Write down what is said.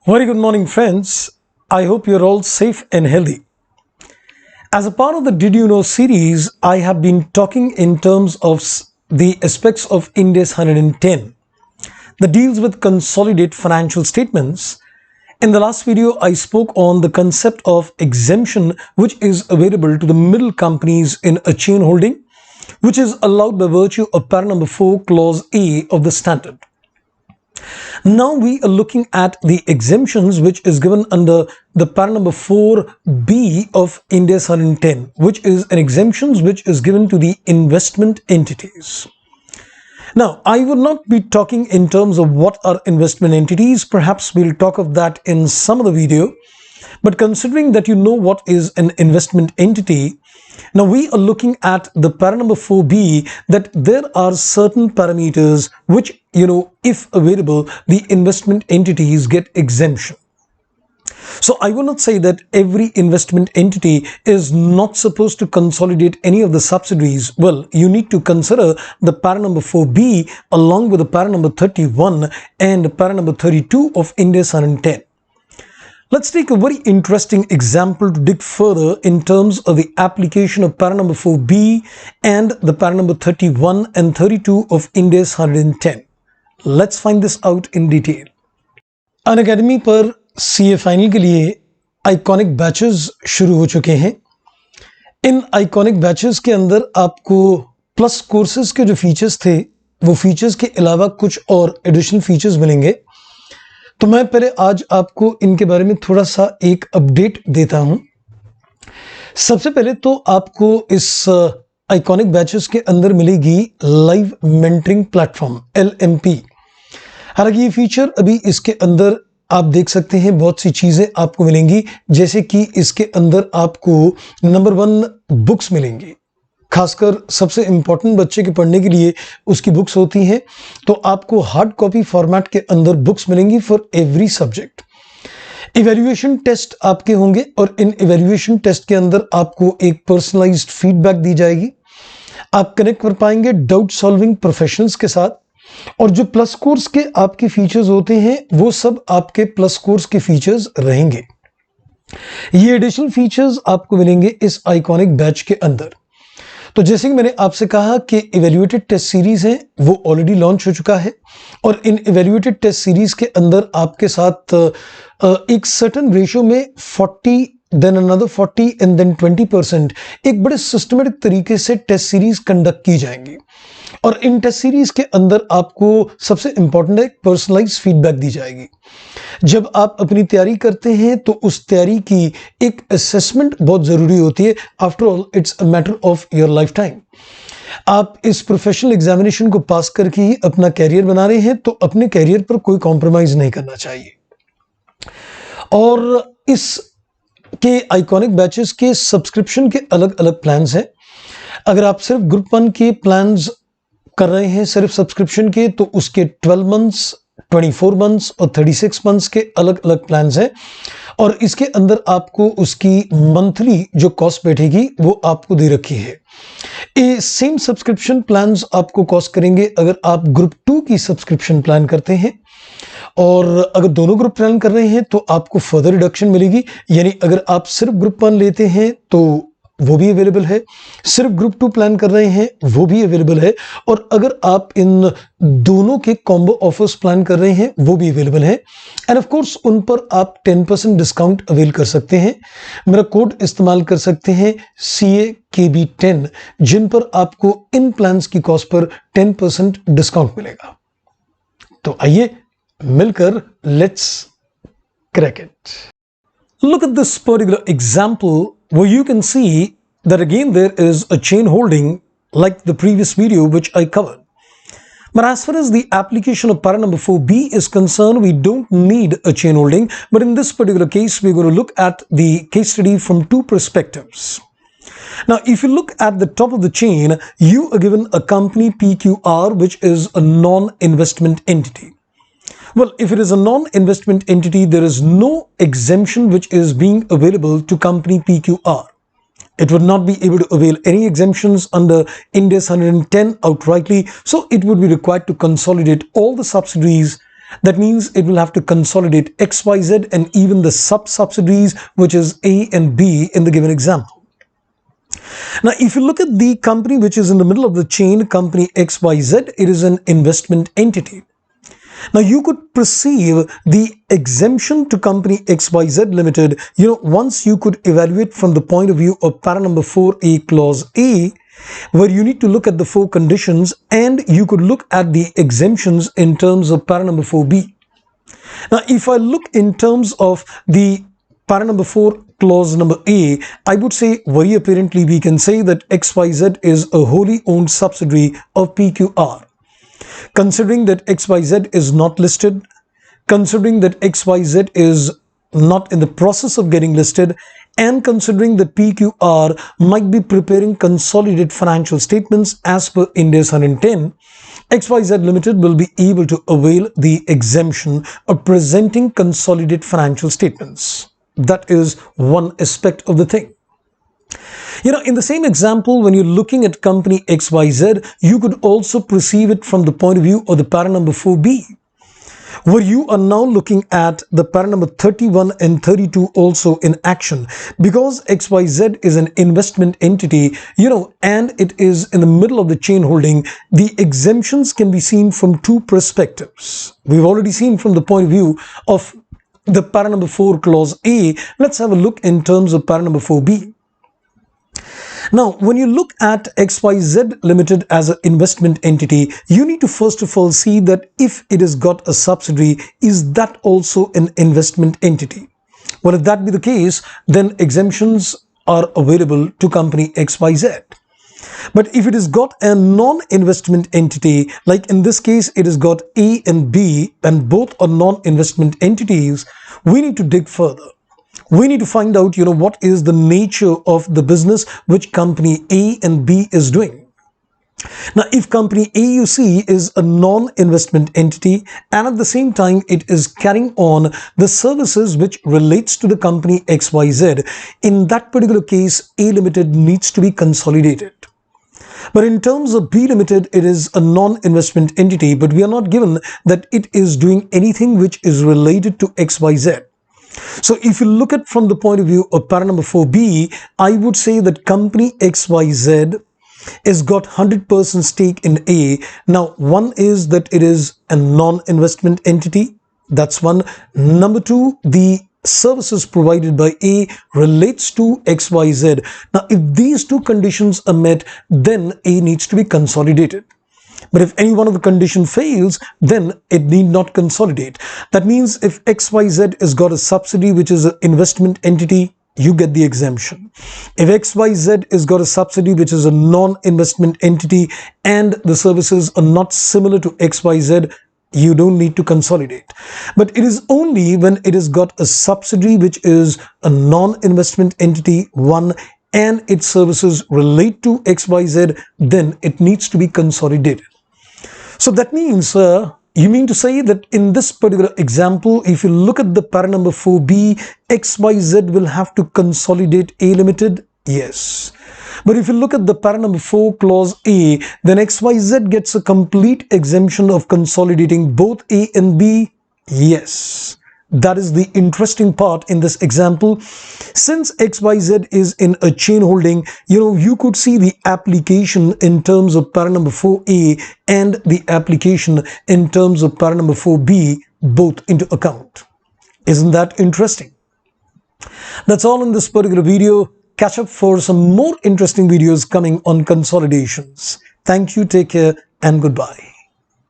Very good morning, friends. I hope you're all safe and healthy. As a part of the Did You Know series, I have been talking in terms of the aspects of Ind AS 110 that deals with consolidated financial statements. In the last video, I spoke on the concept of exemption, which is available to the middle companies in a chain holding, which is allowed by virtue of para number 4, clause A of the standard. Now we are looking at the exemptions which is given under the para number 4B of Ind AS 110, which is an exemptions which is given to the investment entities. Now, I will not be talking in terms of what are investment entities. Perhaps we'll talk of that in some of the video. But considering that you know what is an investment entity, now we are looking at the para number 4B that there are certain parameters which, if available, the investment entities get exemption. So I will not say that every investment entity is not supposed to consolidate any of the subsidiaries. Well, you need to consider the para number 4B along with the para number 31 and para number 32 of Ind AS 110. Let's take a very interesting example to dig further in terms of the application of para number 4B and the para number 31 and 32 of Ind AS 110. Let's find this out in detail. Unacademy पर CA final के लिए iconic batches शुरू हो चुके हैं। इन iconic batches के अंदर आपको प्लस कोर्सेज के जो फीचर्स थे वो फीचर्स के अलावा कुछ और एडिशनल फीचर्स मिलेंगे। तो मैं पहले आज आपको इनके बारे में थोड़ा सा एक अपडेट देता हूं। सबसे पहले तो आपको इस आइकॉनिक बैचेस के अंदर मिलेगी लाइव मेंटरिंग प्लेटफॉर्म LMP। हालांकि ये फीचर अभी इसके अंदर आप देख सकते हैं बहुत सी चीजें आपको मिलेंगी, जैसे कि इसके अंदर आपको नंबर 1 बुक्स मिलेंगी। खासकर सबसे इंपॉर्टेंट बच्चे के पढ़ने के लिए उसकी बुक्स होती हैं, तो आपको हार्ड कॉपी फॉर्मेट के अंदर बुक्स मिलेंगी for every subject. Evaluation test आपके होंगे और इन इवैल्यूएशन टेस्ट के अंदर आपको एक पर्सनलाइज्ड फीडबैक दी जाएगी। आप कनेक्ट कर पाएंगे डाउट सॉल्विंग प्रोफेशनल्स के साथ, और जो प्लस कोर्स के आपके फीचर्स होते हैं वो सब आपके प्लस कोर्स के फीचर्स रहेंगे। ये एडिशनल फीचर्स आपको मिलेंगे इस आइकॉनिक बैच के अंदर। तो जैसे कि मैंने आपसे कहा कि इवैल्यूएटेड टेस्ट सीरीज है वो ऑलरेडी लॉन्च हो चुका है, और इन इवैल्यूएटेड टेस्ट सीरीज के अंदर आपके साथ एक सर्टेन रेशियो में 40 देन अनदर 40 एंड देन 20% एक बड़े सिस्टमेटिक तरीके से टेस्ट सीरीज कंडक्ट की जाएंगी। और इन टेस्ट सीरीज के अंदर आपको सबसे इंपॉर्टेंट है पर्सनलाइज्ड फीडबैक दी जाएगी। जब आप अपनी तैयारी करते हैं तो उस तैयारी की एक असेसमेंट बहुत जरूरी होती है। After all it's a matter of your life time. आप इस प्रोफेशनल एग्जामिनेशन को पास करके ही अपना कैरियर बना रहे हैं, तो अपने कैरियर पर कोई कॉम्प्रोमाइज नहीं करना चाहिए। और इस के आइकॉनिक बैचेस के सब्सक्रिप्शन के अलग अलग प्लान्स हैं। अगर आप सिर्फ ग्रुप 1 के प्लान्स कर रहे हैं सिर्फ सब्सक्रिप्शन के, तो उसके 12 मंथ्स 24 मंथ्स और 36 मंथ्स के अलग अलग प्लान्स हैं, और इसके अंदर आपको उसकी मंथली जो कॉस्ट बैठेगी वो आपको दे रखी है। ये सेम सब्सक्रिप्शन प्लान्स आपको कॉस्ट करेंगे अगर आप ग्रुप 2 की सब्सक्रिप्शन प्लान करते हैं, और अगर दोनों ग्रुप प्लान कर रहे हैं तो आपको फर्दर रिडक्शन मिलेगी। यानी अगर आप सिर्फ ग्रुप 1 लेते हैं तो वो भी अवेलेबल है, सिर्फ ग्रुप 2 प्लान कर रहे हैं वो भी अवेलेबल है, और अगर आप इन दोनों के कॉम्बो ऑफर्स प्लान कर रहे हैं वो भी अवेलेबल है। एंड ऑफ कोर्स उन पर आप 10% डिस्काउंट अवेल कर सकते हैं। मेरा कोड इस्तेमाल कर सकते हैं CAKB10, जिन पर आपको इन प्लान्स की कॉस्ट पर 10% डिस्काउंट मिलेगा। तो आइए मिलकर let's crack it. Look at this particular example where you can see that again there is a chain holding like the previous video which I covered. But as far as the application of para number 4B is concerned, we don't need a chain holding. But in this particular case, we're going to look at the case study from 2 perspectives. Now, if you look at the top of the chain, you are given a company PQR, which is a non-investment entity. Well, if it is a non-investment entity, there is no exemption which is being available to company PQR. It would not be able to avail any exemptions under Ind AS 110 outrightly, so it would be required to consolidate all the subsidiaries That means it will have to consolidate XYZ and even the sub-subsidiaries, which is A and B in the given example. Now, if you look at the company which is in the middle of the chain, company XYZ, it is an investment entity. Now, you could perceive the exemption to company XYZ Limited, once you could evaluate from the point of view of para number 4A clause A, where you need to look at the 4 conditions and you could look at the exemptions in terms of para number 4B. Now, if I look in terms of the para number 4 clause number A, I would say very apparently we can say that XYZ is a wholly owned subsidiary of PQR. Considering that XYZ is not listed, considering that XYZ is not in the process of getting listed, and considering that PQR might be preparing consolidated financial statements as per Ind AS 110, XYZ Limited will be able to avail the exemption of presenting consolidated financial statements. That is one aspect of the thing. In the same example, when you're looking at company XYZ, you could also perceive it from the point of view of the para number 4B, where you are now looking at the para number 31 and 32 also in action. Because XYZ is an investment entity, and it is in the middle of the chain holding, the exemptions can be seen from 2 perspectives. We've already seen from the point of view of the para number 4 clause A. Let's have a look in terms of para number 4B. Now, when you look at XYZ Limited as an investment entity, you need to first of all see that if it has got a subsidiary, is that also an investment entity? Well, if that be the case, then exemptions are available to company XYZ. But if it has got a non-investment entity, like in this case, it has got A and B, and both are non-investment entities, we need to dig further. We need to find out, what is the nature of the business which company A and B is doing. Now, if company A, you see, is a non-investment entity and at the same time it is carrying on the services which relates to the company XYZ, in that particular case, A Limited needs to be consolidated. But in terms of B Limited, it is a non-investment entity, but we are not given that it is doing anything which is related to XYZ. So if you look at from the point of view of para number 4B, I would say that company XYZ has got 100% stake in A. Now, one is that it is a non-investment entity. That's one. Number 2, the services provided by A relates to XYZ. Now, if these 2 conditions are met, then A needs to be consolidated. But if any one of the condition fails, then it need not consolidate. That means if XYZ has got a subsidiary which is an investment entity, you get the exemption. If XYZ has got a subsidiary which is a non-investment entity and the services are not similar to XYZ, you don't need to consolidate. But it is only when it has got a subsidiary which is a non-investment entity, one, and its services relate to XYZ, then it needs to be consolidated. So that means, you mean to say that in this particular example, if you look at the para number 4B, XYZ will have to consolidate A Limited? Yes. But if you look at the para number 4 clause A, then XYZ gets a complete exemption of consolidating both A and B? Yes. That is the interesting part in this example. Since XYZ is in a chain holding, you could see the application in terms of para number 4A and the application in terms of para number 4B both into account. Isn't that interesting? That's all in this particular video. Catch up for some more interesting videos coming on consolidations. Thank you, take care, and goodbye.